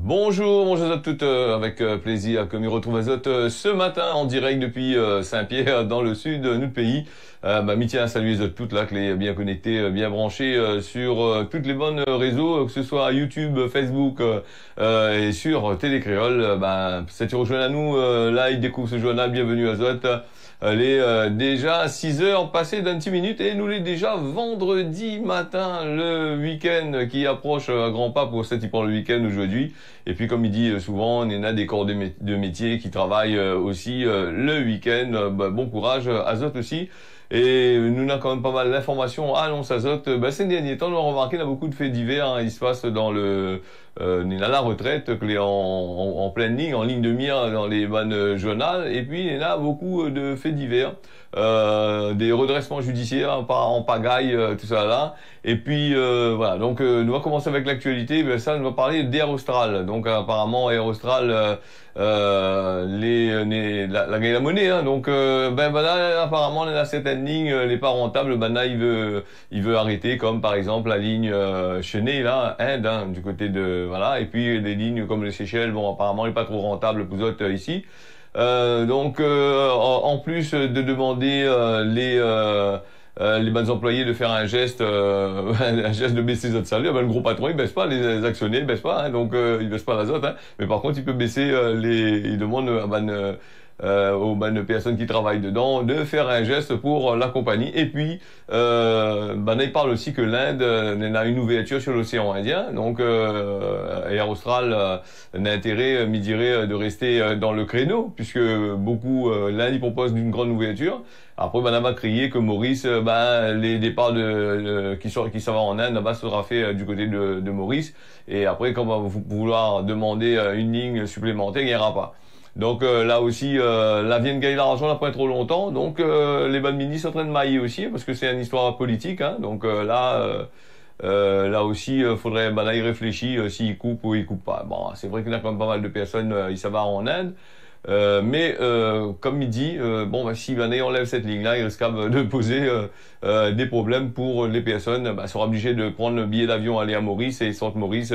Bonjour, bonjour à toutes, avec plaisir que m'y retrouve Azot ce matin en direct depuis Saint-Pierre dans le sud de notre pays. M'y tiens à saluer Azot toutes là, que les bien connectés, bien branchés sur toutes les bonnes réseaux, que ce soit YouTube, Facebook et sur Télécréole. Si tu rejoins à nous, là il découvre ce journal, bienvenue Azot. Elle est déjà 6 heures passées d'un petit minute et nous l'est déjà vendredi matin, le week-end qui approche à grands pas pour ceux qui prend le week-end aujourd'hui. Et puis comme il dit souvent, on a des corps de métier qui travaillent aussi le week-end. Bon courage, Azot aussi. Et nous avons quand même pas mal d'informations à annoncer Azot. Ces derniers temps, nous avons remarqué qu'il y a beaucoup de faits divers. Il se passe dans le... on est à la retraite, que les en pleine ligne, en ligne de mire dans les bannes journal. Et puis, il y a beaucoup de faits divers. Des redressements judiciaires en pagaille, tout ça là. Et puis, voilà. Donc, nous allons commencer avec l'actualité. Ça, nous va parler d'Air Austral. Donc, apparemment, Air Austral... la monnaie, hein. Donc là, apparemment là, certaines lignes n'est pas rentable. Là il veut arrêter, comme par exemple la ligne Cheney là, Inde, hein, du côté de voilà. Et puis des lignes comme les Seychelles, bon apparemment n'est pas trop rentable pour autres ici. En plus de demander les bonnes employés de faire un geste de baisser les autres salaires, le gros patron il baisse pas, les actionnaires ils baissent pas, hein, donc il baisse pas l'azote, hein, mais par contre il peut baisser il demande aux personnes qui travaillent dedans de faire un geste pour la compagnie. Et puis il parle aussi que l'Inde a une ouverture sur l'océan Indien, donc Air Austral a intérêt, m'y dirait, de rester dans le créneau, puisque beaucoup l'Inde il propose une grande ouverture. Après, on va crier que Maurice, les départs qui s'en va en Inde, là-bas, sera fait du côté de Maurice. Et après, quand on va vouloir demander une ligne supplémentaire, il n'y aura pas. Donc là aussi, la vient de gagner l'argent, là, pas trop longtemps. Donc les bonnes ministres sont en train de mailler aussi, parce que c'est une histoire politique. Hein. Donc là aussi, faudrait là, y réfléchir s'il coupe ou il coupe pas. Bon, c'est vrai qu'il y a quand même pas mal de personnes, ils s'en vont en Inde. Comme il dit, si on enlève cette ligne-là, il risque de poser des problèmes pour les personnes. Ils seront obligés de prendre le billet d'avion, aller à Maurice et sortir Maurice,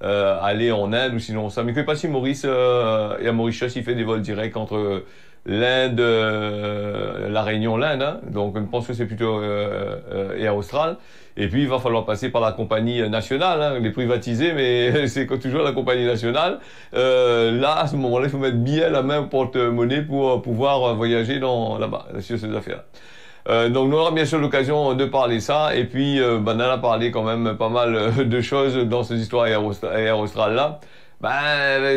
aller en Inde ou sinon ça. Mais que pas si Maurice et à Mauritius, il fait des vols directs entre l'Inde, la Réunion, l'Inde. Hein. Donc je pense que c'est plutôt Air Austral. Et puis il va falloir passer par la compagnie nationale, hein, les privatiser, mais c'est toujours la compagnie nationale. Là, à ce moment-là, il faut mettre bien la main au porte-monnaie pour pouvoir voyager là-bas, sur ces affaires. Donc nous aurons bien sûr l'occasion de parler ça. Et puis on a parlé quand même pas mal de choses dans cette histoire Air Austral là.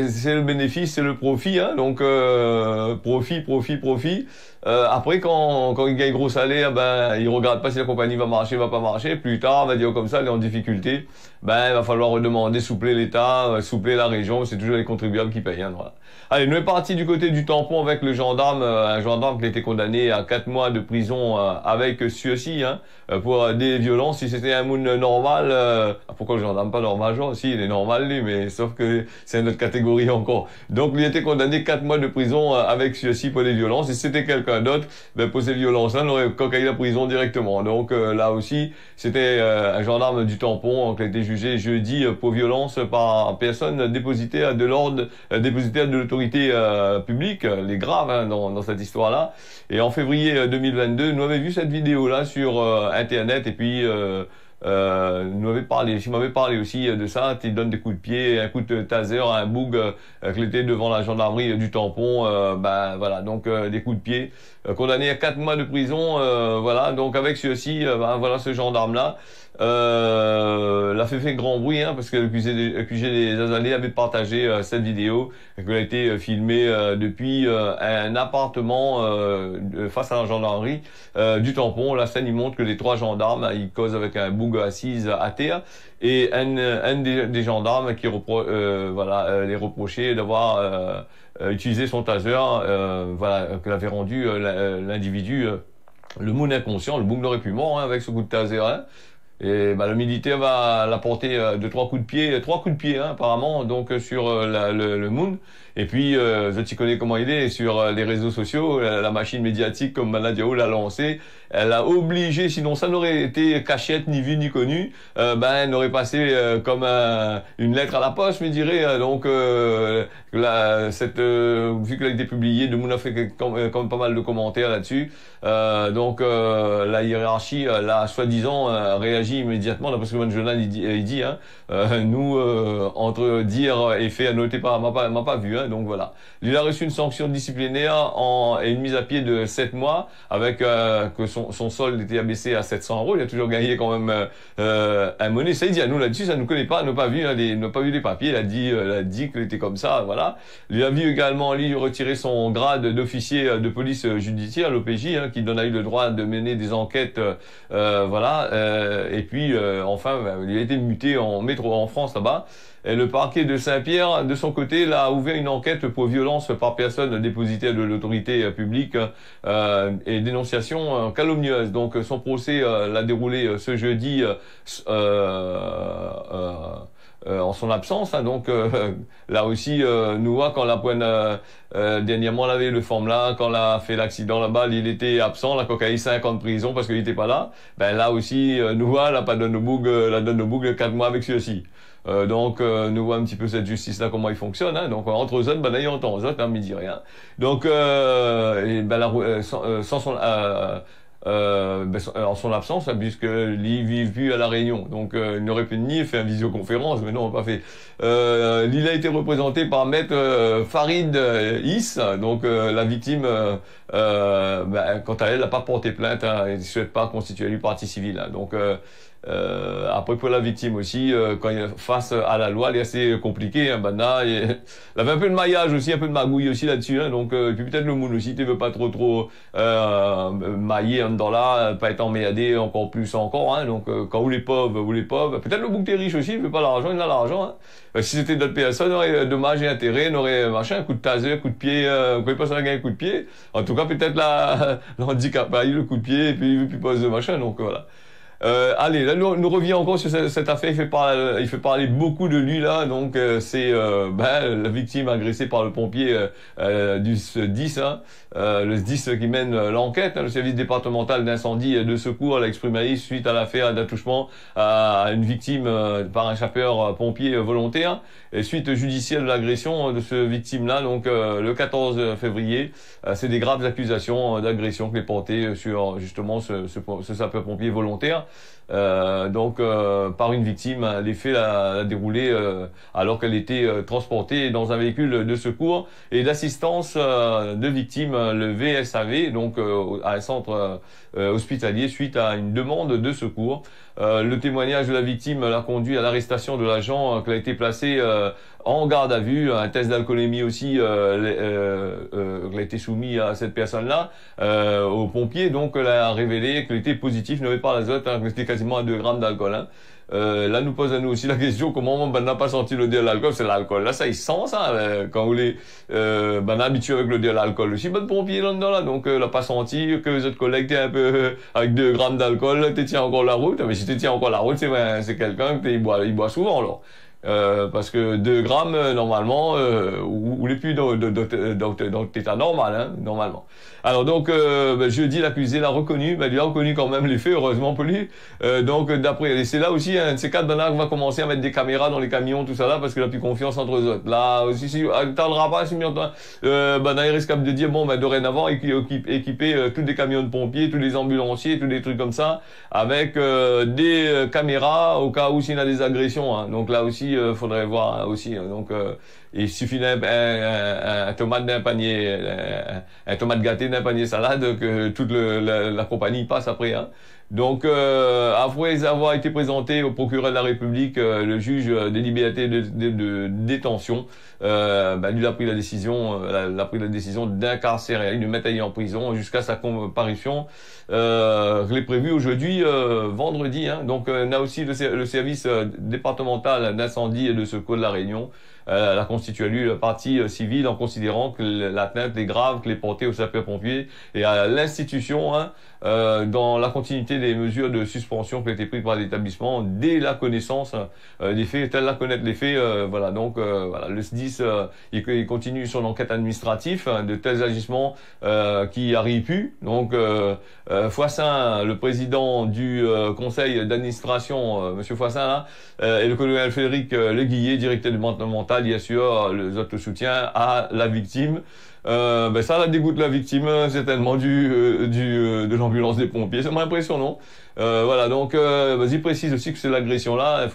C'est le bénéfice, c'est le profit, hein, donc profit. Après, quand il gagne gros salaire, il regarde pas si la compagnie va marcher, va pas marcher. Plus tard, on va dire comme ça, elle est en difficulté. Il va falloir redemander, soupler l'État, soupler la région. C'est toujours les contribuables qui payent. Hein, voilà. Allez, nous est parti du côté du tampon avec le gendarme, un gendarme qui a été condamné à 4 mois de prison avec sursis, hein, pour des violences. Si c'était un monde normal, pourquoi le gendarme pas normal, genre, si il est normal lui, mais sauf que c'est une autre catégorie encore. Donc il a été condamné 4 mois de prison avec sursis pour des violences. Et si c'était quelqu'un d'autre, pour ces violences-là, on aurait coquillé la prison directement. Donc là aussi, c'était un gendarme du tampon qui a été jugé jeudi pour violence par personne dépositaire de l'ordre, dépositaire de l'autorité publique, les graves, hein, dans cette histoire-là. Et en février 2022, nous avions vu cette vidéo-là sur Internet et puis m'avait parlé aussi de ça, tu donnes des coups de pied, un coup de taser, un boug qui était devant la gendarmerie du tampon, voilà, donc des coups de pied, condamné à 4 mois de prison, voilà, donc avec ceci, voilà ce gendarme-là. L'a fait grand bruit, hein, parce que l'accusé des Azalées avait partagé cette vidéo, qu'elle a été filmée depuis un appartement face à la gendarmerie du tampon. La scène, il montre que les 3 gendarmes, ils causent avec un boug assise à terre, et un des gendarmes qui les reprochait d'avoir utilisé son taser, que l'avait rendu l'individu le monde inconscient. Le boug n'aurait pu mort, hein, avec ce coup de taser, hein. Et bah, le militaire va la porter de trois coups de pied hein, apparemment, donc sur le Moon. Et puis, je t'y connais comment il est sur les réseaux sociaux, la machine médiatique comme Manadiao l'a lancé, elle a obligé, sinon ça n'aurait été cachette, ni vu ni connu, ben elle n'aurait passé comme une lettre à la poste, je me dirais. Donc, vu qu'elle a été publiée, de Moon a fait comme pas mal de commentaires là-dessus. Donc, la hiérarchie, là, soi-disant, réagit immédiatement, d'après ce que le journal il dit hein. Nous, entre dire et fait, noter pas, m'a pas vu. Hein, donc voilà. Il a reçu une sanction disciplinaire et une mise à pied de 7 mois, avec que son solde était abaissé à 700 €. Il a toujours gagné quand même un monnaie. Ça il dit à nous là-dessus, ça ne nous connaît pas, n'a pas vu, hein, n'a pas vu les papiers. Il a dit qu'il était comme ça, voilà. Il a vu également lui retirer son grade d'officier de police judiciaire, l'OPJ, hein, qui donne à lui le droit de mener des enquêtes, voilà. Et puis enfin, il a été muté en métro en France là-bas. Et le parquet de Saint-Pierre, de son côté, là, a ouvert une enquête pour violence par personne dépositaire de l'autorité publique et dénonciation calomnieuse. Donc son procès l'a déroulé ce jeudi en son absence. Hein, donc là aussi, nous voit quand la pointe dernièrement on avait le forme là, quand on a fait l'accident là-bas, il était absent, la cocaïne 5 ans de prison parce qu'il était pas là. Ben là aussi, nous voit la donne de boucle 4 mois avec celui-ci. Donc nous voit un petit peu cette justice là comment il fonctionne hein. Donc entre eux ben là il entend eux hein, mais il dit rien. Donc et, ben, sans son en son absence, hein, puisque lui vit plus à la Réunion, donc il n'aurait pu ni faire une visioconférence, mais non, on n'a pas fait. Il a été représenté par maître Farid Is, donc la victime, quant à elle, n'a pas porté plainte, hein, elle ne souhaite pas constituer lui partie civile, hein, donc après pour la victime aussi, quand il est face à la loi, elle est assez compliquée. Hein, Bana, elle avait un peu de maillage aussi, un peu de magouille aussi là-dessus. Hein, donc puis peut-être le monde aussi, tu veux pas trop mailler en dedans là, pas être emmerdé encore plus encore. Hein, donc quand vous les pauvres, peut-être le bouc t'es riche aussi, il veut pas l'argent, il a l'argent. Hein. Si c'était d'autres personnes, on aurait dommages et intérêts, on aurait machin, coup de taser, coup de pied, vous pouvez pas se gagner un coup de pied. En tout cas peut-être l'handicap, il le coup de pied et puis il veut plus poser de machin. Donc voilà. Allez, là nous revient encore sur cette affaire. Il fait parler beaucoup de lui là. Donc c'est la victime agressée par le pompier du SDIS, hein, le SDIS qui mène l'enquête, hein, le service départemental d'incendie et de secours, l'a exprimé suite à l'affaire d'attouchement à une victime par un sapeur pompier volontaire. Et suite judiciaire de l'agression de ce victime-là, donc le 14 février, c'est des graves accusations d'agression qui est portée sur justement ce sapeur-pompier volontaire. Par une victime, les faits l'a déroulé alors qu'elle était transportée dans un véhicule de secours et d'assistance de victimes, le VSAV, donc à un centre hospitalier suite à une demande de secours. Le témoignage de la victime l'a conduit à l'arrestation de l'agent qui a été placé en garde à vue. Un test d'alcoolémie aussi a été soumis à cette personne-là, aux pompiers. Donc, elle a révélé qu'il était positif, n'avait pas l'azote, hein, qu'il était quasiment à 2 grammes d'alcool. Hein. Là, nous pose à nous aussi la question, comment on n'a pas senti l'odeur de l'alcool? C'est l'alcool. Là, ça, il sent ça. Quand vous les habitué avec l'odeur de l'alcool aussi, bon pompier là-dedans, là. Donc, l'a pas senti que les autres collègues étaient un peu avec 2 grammes d'alcool, tu tiens encore la route. Mais si tu tiens encore la route, c'est quelqu'un qui boit souvent, alors. Parce que 2 grammes, normalement, ou les plus dans l'état normal, hein, normalement. Alors donc, jeudi, l'accusé l'a reconnu, il a reconnu quand même les faits, heureusement pour lui. Donc, d'après, c'est là aussi, un de ces 4 banards va commencer à mettre des caméras dans les camions, tout ça là, parce qu'il a plus confiance entre eux autres. Là, aussi, si, t'entendras pas, si il risque de dire, bon, dorénavant, équiper tous les camions de pompiers, tous les ambulanciers, tous les trucs comme ça, avec des caméras au cas où s'il y a des agressions, hein. Donc là aussi, faudrait voir aussi. Donc, il suffit d'un tomate d'un panier, un tomate gâté d'un panier salade que toute la compagnie passe après. Hein. Donc, après avoir été présenté au procureur de la République, le juge des libertés de détention, lui a pris la décision, d'incarcérer, de mettre en prison jusqu'à sa comparution. Je l'ai prévu aujourd'hui, vendredi. Hein. Donc, on a aussi le service départemental d'incendie et de secours de la Réunion. Elle a constitué lui la partie civile en considérant que l'atteinte est grave, qu'elle est portée aux sapeurs-pompiers et à l'institution, hein, dans la continuité les mesures de suspension qui ont été prises par l'établissement dès la connaissance des faits, telle la connaître les faits. Voilà, donc voilà, le SDIS il continue son enquête administrative de tels agissements qui arrivent plus. Donc Foissin, le président du conseil d'administration, Monsieur Foissin là, et le colonel Frédéric Leguillet, directeur départemental, bien sûr, le soutien à la victime. Ça la dégoûte la victime, certainement de l'ambulance des pompiers, c'est mon impression, non? Voilà, donc vas-y, précise aussi que c'est l'agression là, il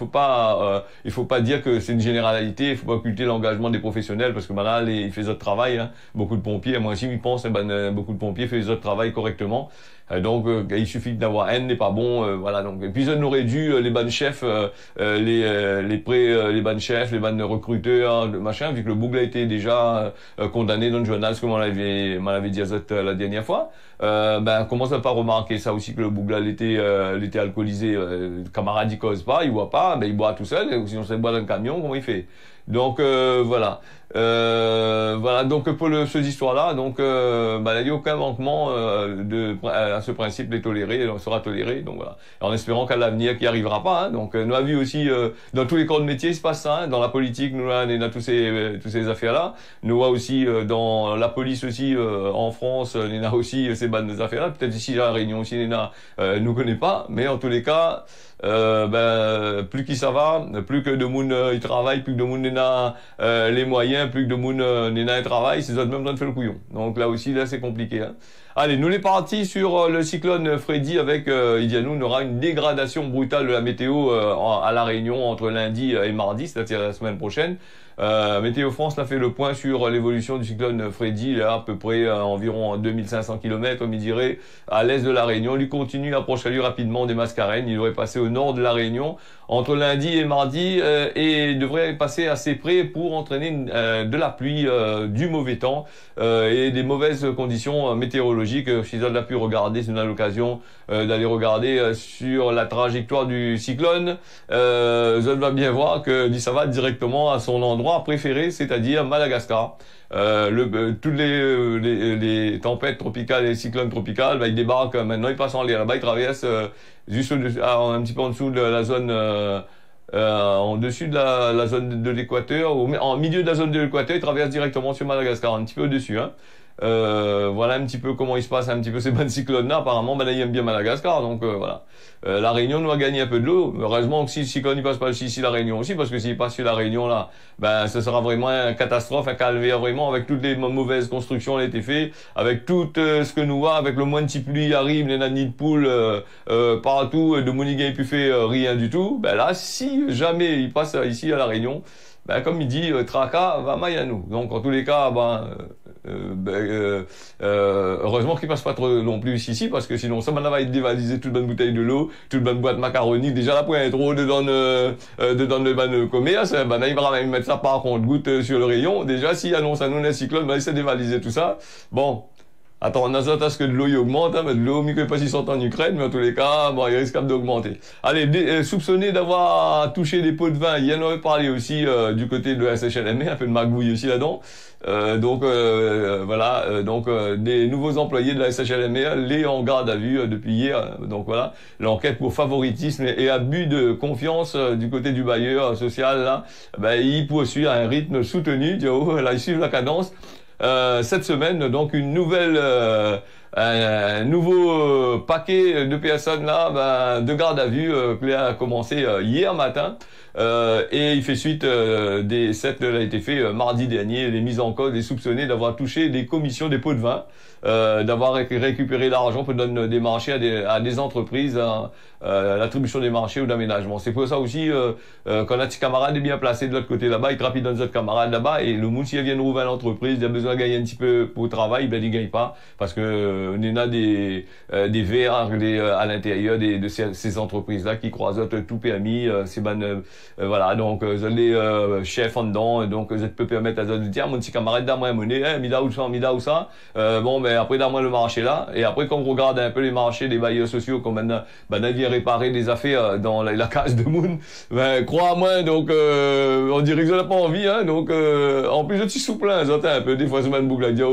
faut pas dire que c'est une généralité, il faut pas occulter l'engagement des professionnels parce que là ils font leur travail, hein. Beaucoup de pompiers, moi aussi j'y pense, beaucoup de pompiers font leur travail correctement. Donc il suffit d'avoir haine n'est pas bon, voilà. Donc et puis on aurait dû les bandes chefs, les bandes chefs, les bandes recruteurs, machin, vu que le Bougla a été déjà condamné dans le journal, comme on l'avait dit la dernière fois. On commence à pas remarquer ça aussi que le Bougla l'était alcoolisé. Le camarade il cause pas, il boit pas, il boit tout seul, sinon c'est boit dans le camion, comment il fait? Donc voilà. Voilà, donc pour ces histoires-là, donc il n'y a aucun manquement à ce principe les tolérer, sera toléré. Donc voilà. En espérant qu'à l'avenir, qui arrivera pas. Hein, donc nous avons vu aussi dans tous les corps de métier, il se passe ça. Hein, dans la politique, nous on a tous ces affaires-là. Nous voit aussi dans la police aussi en France, on a aussi ces bandes affaires-là. Peut-être ici à la Réunion aussi, nous connaît pas, mais en tous les cas. Plus qui ça va, plus que de monde il travaille, plus que de monde n'a les moyens, plus que de monde n'a un travail, c'est ça même temps de faire le couillon. Donc là aussi là c'est compliqué. Hein. Allez, nous les partis sur le cyclone Freddy avec Idianou, on aura une dégradation brutale de la météo à la Réunion entre lundi et mardi, c'est-à-dire la semaine prochaine. Météo France a fait le point sur l'évolution du cyclone Freddy, là, à peu près environ 2500 km, comme il dirait, à l'est de la Réunion. Il continue, approche à lui rapidement des Mascareignes. Il devrait passer au nord de la Réunion entre lundi et mardi et devrait passer assez près pour entraîner de la pluie, du mauvais temps et des mauvaises conditions météorologiques. Si vous avez pu regarder, si vous avez l'occasion d'aller regarder sur la trajectoire du cyclone, vous allez bien voir que ça va directement à son endroit préféré, c'est-à-dire Madagascar. Toutes les tempêtes tropicales et les cyclones tropicales, ils débarquent maintenant, ils passent en l'air là-bas, ils traversent juste un petit peu en dessous de la zone, en dessus de la zone de l'équateur, en milieu de la zone de l'équateur, ils traversent directement sur Madagascar, un petit peu au-dessus. Hein. Voilà un petit peu comment il se passe un petit peu ces bandes cyclones-là. Apparemment, ils aiment bien Madagascar, donc voilà. La Réunion nous a gagné un peu de l'eau. Heureusement que si le cyclone il passe pas ici, la Réunion aussi, parce que s'il passe sur la Réunion là, ce sera vraiment une catastrophe, un calvaire vraiment, avec toutes les mauvaises constructions qui ont été faites, avec tout ce que nous voit, avec le moins de petite pluie arrive, les nids de poules partout, de Monigain pu faire rien du tout. Là, si jamais il passe ici à la Réunion, comme il dit, Traka va Mayanou. Donc en tous les cas, heureusement qu'il passe pas trop non plus ici, parce que sinon ça va être dévalisé toute bonne bouteille de l'eau, toute bonne boîte macaroni. Déjà là pour être trop dedans le commerce, il va mettre ça par contre goutte sur le rayon. Déjà s'il annonce un non cyclone, il s'est dévalisé tout ça. Bon. Attends, on a à ce que de l'eau augmente, mais de l'eau, je ne sais pas s'ils sont en Ukraine, mais en tous les cas, il risque d'augmenter. Allez, soupçonné d'avoir touché des pots de vin, il y en avait parlé aussi du côté de la SHLM, un peu de magouille aussi là-dedans. Des nouveaux employés de la SHLM les en garde à vue depuis hier. Donc voilà, l'enquête pour favoritisme et abus de confiance du côté du bailleur social, là, il poursuit à un rythme soutenu, là, il suit la cadence. Cette semaine, donc un nouveau paquet de personnes là, de garde à vue qui a commencé hier matin et il fait suite cette a été fait mardi dernier, les mises en cause des soupçonnés d'avoir touché des commissions des pots de vin, d'avoir récupéré l'argent pour donner des marchés à des entreprises, l'attribution des marchés ou d'aménagement. C'est pour ça aussi quand un petit camarade est bien placé de l'autre côté là-bas, il rapide dans notre camarade là-bas et le monde s'il vient de rouvrir l'entreprise, il a besoin de gagner un petit peu pour le travail, il gagne pas parce que on a des verres à l'intérieur de ces entreprises-là qui croisotent tout permis, voilà, donc les chefs en dedans, donc vous peut permettre à dire mon petit camarade donne-moi une monnaie, mida ou ça, après donne-moi le marché là, et après quand on regarde un peu les marchés des bailleurs sociaux, comme maintenant vient réparer des affaires dans la case de Moon, crois-moi, donc on dirait que vous n'avez pas envie, hein, donc en plus je suis souple, un peu, des fois c'est même boucle à dire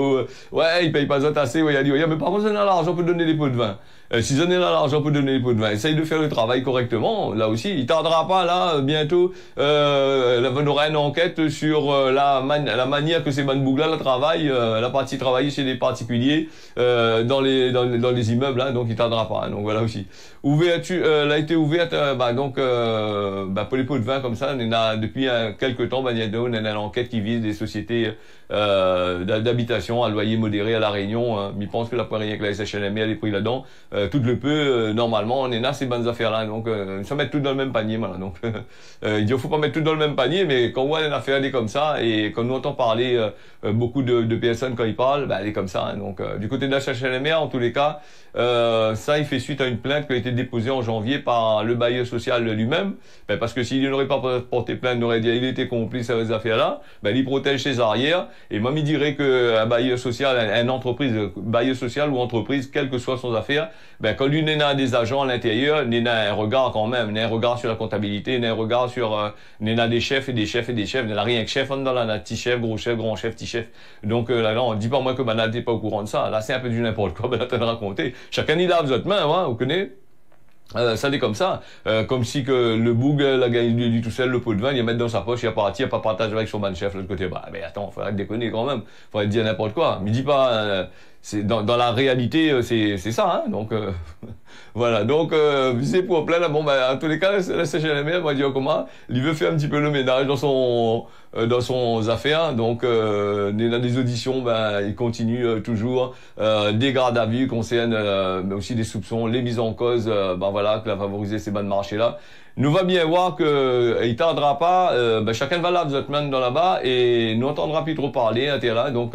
ouais, il paye pas assez, ouais, il a dit, ouais, mais par contre, on a l'argent pour donner des pots de vin. Si vous donnez l'argent pour donner les pots de vin, essaye de faire le travail correctement. Là aussi, il tardera pas là bientôt. On aura une enquête sur la manière que ces Banbougla travaillent, la partie travaillée chez les particuliers dans les immeubles. Hein, donc il tardera pas. Hein, donc voilà aussi. Elle a été ouverte pour les pots de vin comme ça. On a depuis quelques temps, on a une enquête qui vise des sociétés d'habitation à loyer modéré à La Réunion. Hein. Mais je pense que la première que la SHLM elle est pris là-dedans. Tout le peu, normalement, on est là ces bonnes affaires-là. Donc, ça met tout dans le même panier, voilà. Donc, il dit, faut pas mettre tout dans le même panier, mais quand on voit une affaire, elle est comme ça, et quand nous entend parler beaucoup de personnes quand ils parlent, elle est comme ça. Hein. Donc, du côté de la SHLM, en tous les cas, ça, il fait suite à une plainte qui a été déposée en janvier par le bailleur social lui-même, parce que s'il n'aurait pas porté plainte, il aurait dit, il était complice à ces affaires-là, il protège ses arrières, et moi, il dirait qu'un bailleur social, une entreprise, bailleur social ou entreprise, quelle que soit son affaire, quand lui n'a des agents à l'intérieur, il n'a un regard quand même, il n'a un regard sur la comptabilité, il n'a un regard sur, il n'a des chefs et des chefs et des chefs, il n'a rien que chef, on dans la petit chef, grand chef, petit chef. Donc là, on dit pas moi que Banal n'est pas au courant de ça. Là, c'est un peu du n'importe quoi, t'as de raconter. Chacun il lave votre main, hein, vous connaissez? Ça n'est comme ça, comme si que le boug la gagne du tout seul le pot de vin, il va mettre dans sa poche, il a parti, il a pas partage avec son man chef de l'autre côté. Mais attends, faut arrêter de déconner quand même, faut arrêter de dire n'importe quoi. Mais dis pas, c'est dans la réalité, c'est ça, hein. Donc voilà. Donc c'est pour plein là. Bon en tous les cas, la CGLM m'a dit comment, il veut faire un petit peu le ménage dans son affaires. Donc dans des auditions, il continue toujours des gardes à vue concernent mais aussi des soupçons, les mises en cause, voilà, que la favoriser ces bas de marché là. Nous va bien voir que il tardera pas, chacun va là, vous êtes maintenant là-bas et nous entendra plus trop parler à là. Donc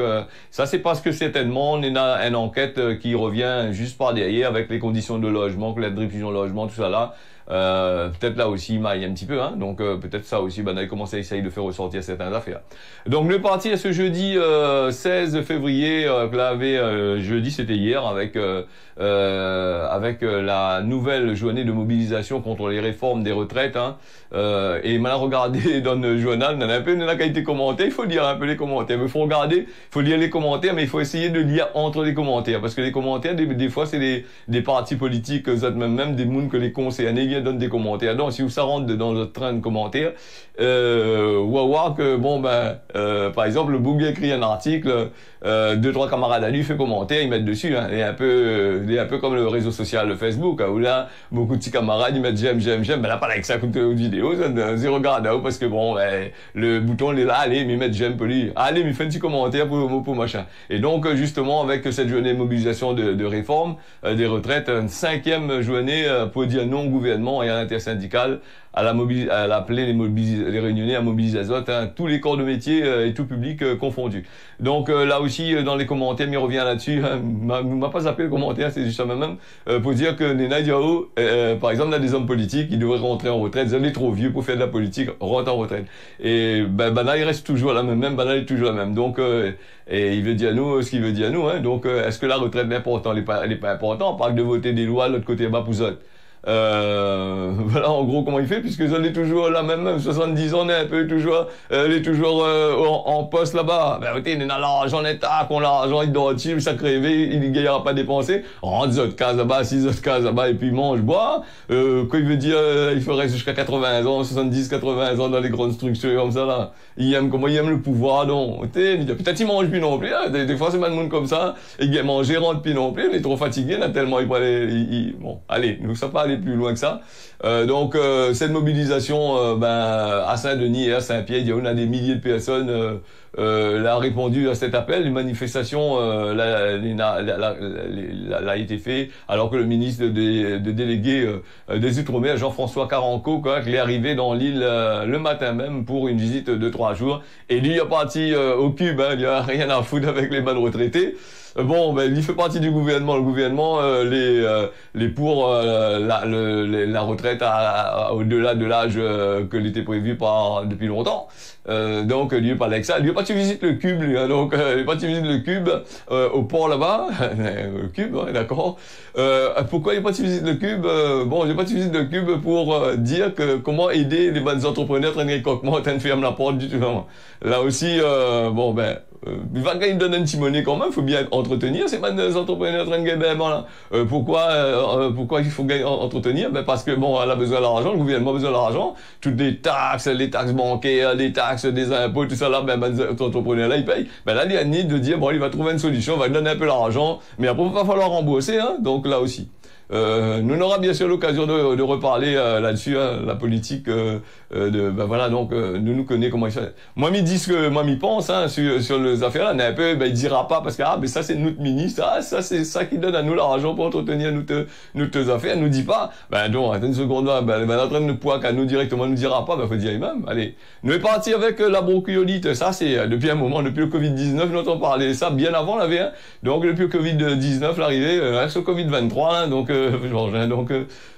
ça c'est parce que certainement on a une enquête qui revient juste par derrière avec les conditions de logement, que la distribution de logement, tout ça là. Peut-être là aussi il maille un petit peu, hein. Donc peut-être ça aussi, on a commencé à essayer de faire ressortir certaines affaires. Donc le parti est ce jeudi 16 février, jeudi c'était hier avec la nouvelle journée de mobilisation contre les réformes des retraites, hein. Et maintenant regardez dans le journal, on a un peu la qualité commentaire, il faut lire un peu les commentaires, mais il faut regarder, il faut lire les commentaires, mais il faut essayer de lire entre les commentaires, parce que les commentaires des fois c'est des partis politiques, même des mouns que les concernés donne des commentaires. Donc, si vous ça rentre dans notre train de commentaires, on va voir que, par exemple, le Boug écrit un article, 2-3 camarades à lui fait commentaire, ils mettent dessus, hein. Il est un peu comme le réseau social, le Facebook, hein, où là, beaucoup de petits camarades, ils mettent j'aime, là, pas avec ça, comme une vidéo, ça, zéro regarde, parce que le bouton, il est là, allez, mais mettre j'aime pour lui. Allez, mais fait un petit commentaire pour machin. Et donc, justement, avec cette journée de mobilisation de réforme, des retraites, une 5e journée, pour dire non au gouvernement et à l'intersyndicale, à l'appeler les réunionnais à mobiliser Azote, hein, tous les corps de métier et tout public confondus. Donc là aussi, dans les commentaires, il revient là-dessus, hein, m'a pas zappé le commentaire, c'est juste ça même, pour dire que Nena Diao, par exemple, on a des hommes politiques qui devraient rentrer en retraite, ils sont trop vieux pour faire de la politique, rentrent en retraite. Et Bana, il reste toujours la même, Bana est toujours la même. Donc, et il veut dire à nous ce qu'il veut dire à nous, hein. Donc, est-ce que la retraite est importante? Elle est pas importante, on parle de voter des lois de l'autre côté, pour Zot. Voilà en gros comment il fait, puisque ça est toujours là même 70 ans, on est un peu toujours elle est toujours en poste là-bas. Écoutez, il a l'argent état, qu'on l'argent il doit dessus, ça crève, il gagnera pas dépenser, rentre autres cases là-bas, 6 autres cases là-bas et puis mange, boit. Quoi il veut dire il ferait jusqu'à 80 ans, 70, 80 ans dans les grandes structures comme ça là. Il aime le pouvoir, donc peut-être il mange plus non plus, hein. Des fois c'est mal monde comme ça, et il mange rentre plus non plus, il est trop fatigué là, tellement il pourrait bon, allez, nous ça pas aller plus loin que ça. Donc cette mobilisation à Saint-Denis et à Saint-Pierre, il y a des milliers de personnes a répondu à cet appel. Une manifestation a été fait alors que le ministre de délégué des Outre-mer, Jean-François Caranco, il est arrivé dans l'île le matin même pour une visite de 3 jours. Et lui, il est parti au cube, hein, il n'y a rien à foutre avec les balles retraités. Bon, il fait partie du gouvernement. Le gouvernement, les pour la retraite au-delà de l'âge que l'était prévu depuis longtemps. Donc, lui, pas avec ça. Lui, pas tu visites le cube, lui. Hein, donc, pas tu visites le cube au port là-bas. Le cube, ouais, d'accord. Pourquoi il pas tu visites le cube Bon, j'ai pas tu visites le cube pour dire que comment aider les bonnes entrepreneurs à traîner coquement, à faire la porte du tout. Là aussi, il va quand il donne un petit monnaie quand même, il faut bien entretenir ces entrepreneurs en train de gagner, là. Pourquoi il faut entretenir? Ben parce que bon, elle a besoin d'argent, le gouvernement a besoin d'argent, toutes les taxes bancaires, les taxes des impôts, tout ça là, ben, cet entrepreneur là, il paye. Ben là, il y a une de dire, bon, il va trouver une solution, il va donner un peu l'argent, mais après, il va falloir rembourser, hein, donc là aussi. Nous aura bien sûr l'occasion de reparler là-dessus, hein, la politique ben voilà, donc nous connaît comment il fait. Moi m'y dis ce que moi m'y pense, hein, sur les affaires là, mais un peu ben il dira pas parce que mais ça c'est notre ministre, ça c'est ça qui donne à nous l'argent pour entretenir notre affaires, nous dit pas. Ben donc attends une seconde là, ben en train de nous poids qu'à nous directement nous dira pas, ben faut dire même. Allez, nous est parti avec la bronchiolite, ça c'est depuis un moment, depuis le Covid-19, nous entend parler de ça bien avant la V1. Donc depuis le Covid-19 l'arrivée, ce Covid-23 là, donc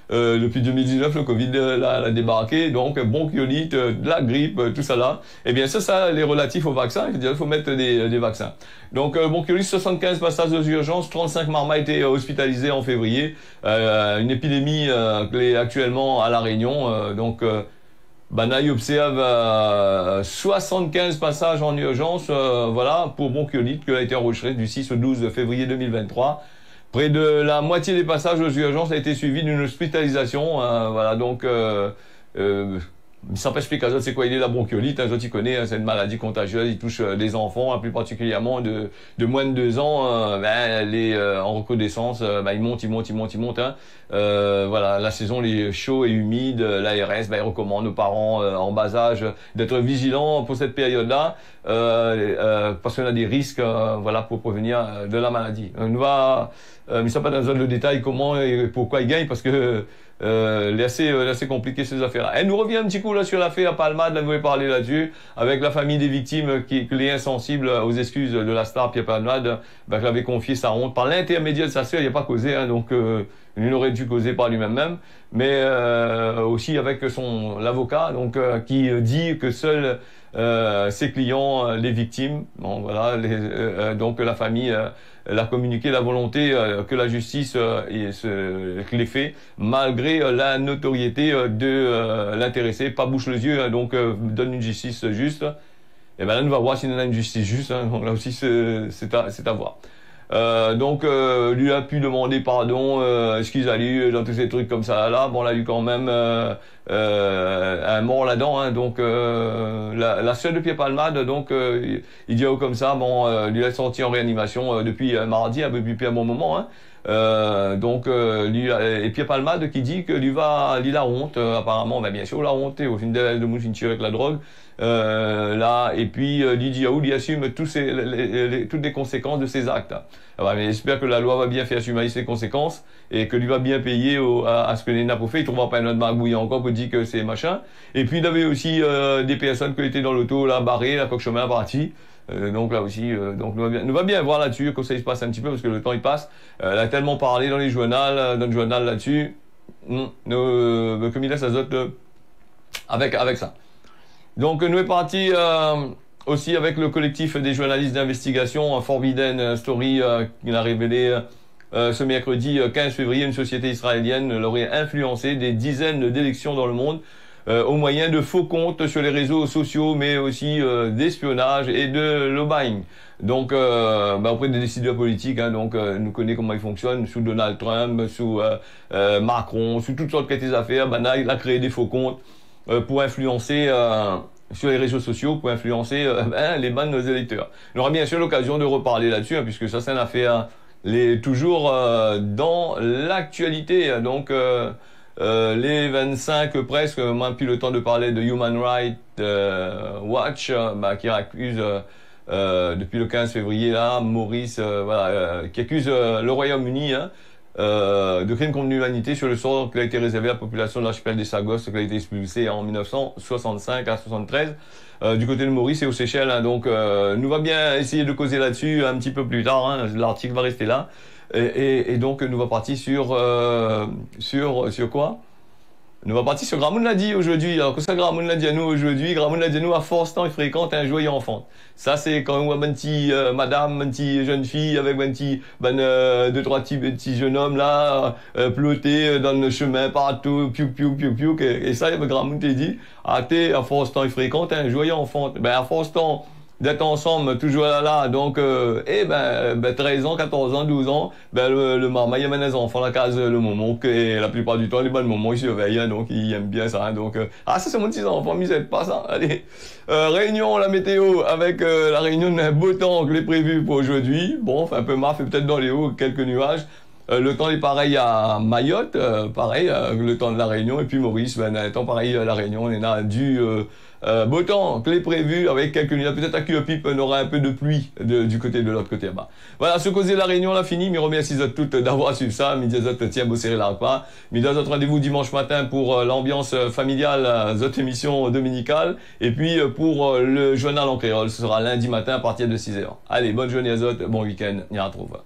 depuis 2019, le Covid l'a débarqué, donc bronchiolite, de la grippe, tout ça là. Eh bien ça est relatif au vaccin, il faut mettre des vaccins. Donc bronchiolite, 75 passages aux urgences, 35 marmots été hospitalisés en février, une épidémie qui est actuellement à La Réunion, Banaï observe 75 passages en urgence, voilà, pour bronchiolite, qui a été enregistré du 6 au 12 février 2023. Près de la moitié des passages aux urgences a été suivi d'une hospitalisation. Voilà, donc sans pas expliquer à c'est quoi il est la bronchiolite, hein, tu connais, hein, c'est une maladie contagieuse, il touche les enfants, plus particulièrement de moins de 2 ans, elle est en recrudescence, il monte, hein. Voilà, la saison est chaud et humide, l'ARS, il recommande aux parents en bas âge d'être vigilants pour cette période-là, parce qu'on a des risques, voilà, pour prévenir de la maladie. Nous va, mais ça pas dans le détail comment et pourquoi il gagne, parce que assez compliqué ces affaires-là. Elle nous revient un petit coup là sur l'affaire Palmade, là, nous avons parlé là-dessus, avec la famille des victimes qui est insensible aux excuses de la star Pierre Palmade, qui avait confié sa honte par l'intermédiaire de sa sœur, il n'a pas causé, hein, donc il aurait dû causer par lui-même, mais aussi avec l'avocat, donc qui dit que seuls ses clients, les victimes, bon, voilà, donc la famille l'a communiqué la volonté que la justice les fait, malgré la notoriété de l'intéressé, pas bouche les yeux, hein, donc donne une justice juste. Et ben là, on va voir s'il y en a une justice juste, hein, donc là aussi c'est à voir. Lui a pu demander pardon, excusez-lui, dans tous ces trucs comme ça là. Bon, là, il a eu quand même un mort là-dedans, hein, donc la sœur de Pierre Palmade, donc il dit comme ça, bon, lui a sorti en réanimation depuis mardi, depuis un bon moment, hein. Et Pierre Palmade qui dit que lui a honte, apparemment, bien sûr la honte, au fin de mouche avec la drogue, là, et puis Didier Aoud il assume toutes les conséquences de ses actes. Mais j'espère que la loi va bien faire assumer ses conséquences et que lui va bien payer à ce que les nappes fait. Il trouvera pas une autre magouille encore pour dire que c'est machin. Et puis il avait aussi des personnes qui étaient dans l'auto là barrées, la coque chemin partie. Donc là aussi, donc nous va bien voir là-dessus, que ça se passe un petit peu parce que le temps il passe. Elle a tellement parlé dans les journaux, dans le journal là-dessus. Comme il laisse azote avec ça. Donc nous est parti aussi avec le collectif des journalistes d'investigation Forbidden Story qui a révélé ce mercredi 15 février une société israélienne l'aurait influencé des dizaines d'élections dans le monde au moyen de faux comptes sur les réseaux sociaux, mais aussi d'espionnage et de lobbying. Donc, auprès des décideurs politiques, hein, donc nous connaissons comment ils fonctionnent, sous Donald Trump, sous Macron, sous toutes sortes de affaires. Il a créé des faux comptes pour influencer sur les réseaux sociaux, pour influencer les bonnes électeurs. On aura bien sûr l'occasion de reparler là-dessus, hein, puisque ça c'est une affaire toujours dans l'actualité. Donc les 25 presque, moins plus le temps de parler de Human Rights Watch, qui accuse depuis le 15 février là, Maurice, qui accuse le Royaume-Uni, hein, de crimes contre l'humanité sur le sort qui a été réservé à la population de l'archipel des Sagos, qui a été expulsée en 1965 à 73 du côté de Maurice et aux Seychelles, hein. Donc nous va bien essayer de causer là-dessus un petit peu plus tard, hein. L'article va rester là et donc nous va partir sur quoi? Nous va partir sur Gramoun l'a dit aujourd'hui. Alors que ça, Gramoun l'a dit à nous aujourd'hui. Gramoun l'a dit à nous à force temps, il fréquente un joyeux enfant. Ça, c'est quand on voit un petit madame, un petit jeune fille avec un petit, deux, trois petits jeunes hommes là, plotés dans le chemin partout, piou. Et ça, Gramoun t'a dit, à force temps, il fréquente un joyeux enfant. À force temps, d'être ensemble toujours là. Donc, 13 ans, 14 ans, 12 ans, le marmaille amène les enfants à la case le moment, et la plupart du temps, les bonnes moments, ils surveillent, hein, donc ils aiment bien ça. Hein, donc, ça c'est mon petit enfant, mais c'est pas ça. Allez, réunion, la météo, avec la réunion d'un beau temps que les prévu pour aujourd'hui. Bon, enfin, un peu marre, fait peut-être dans les hauts, quelques nuages. Le temps est pareil à Mayotte, pareil, le temps de la Réunion, et puis Maurice, le temps pareil à la Réunion, on a du beau temps que les prévus, avec quelques nuages, peut-être à Cuepipe, on aura un peu de pluie du côté de l'autre côté là-bas. Voilà, ce causer la Réunion, là, fini, mais remercie toutes d'avoir suivi ça, midi tiens, beau serré la repas, midi rendez-vous dimanche matin pour l'ambiance familiale, cette émission dominicale, et puis pour le journal en créole, ce sera lundi matin à partir de 6h. Allez, bonne journée à Zot, bon week-end, on y retrouve.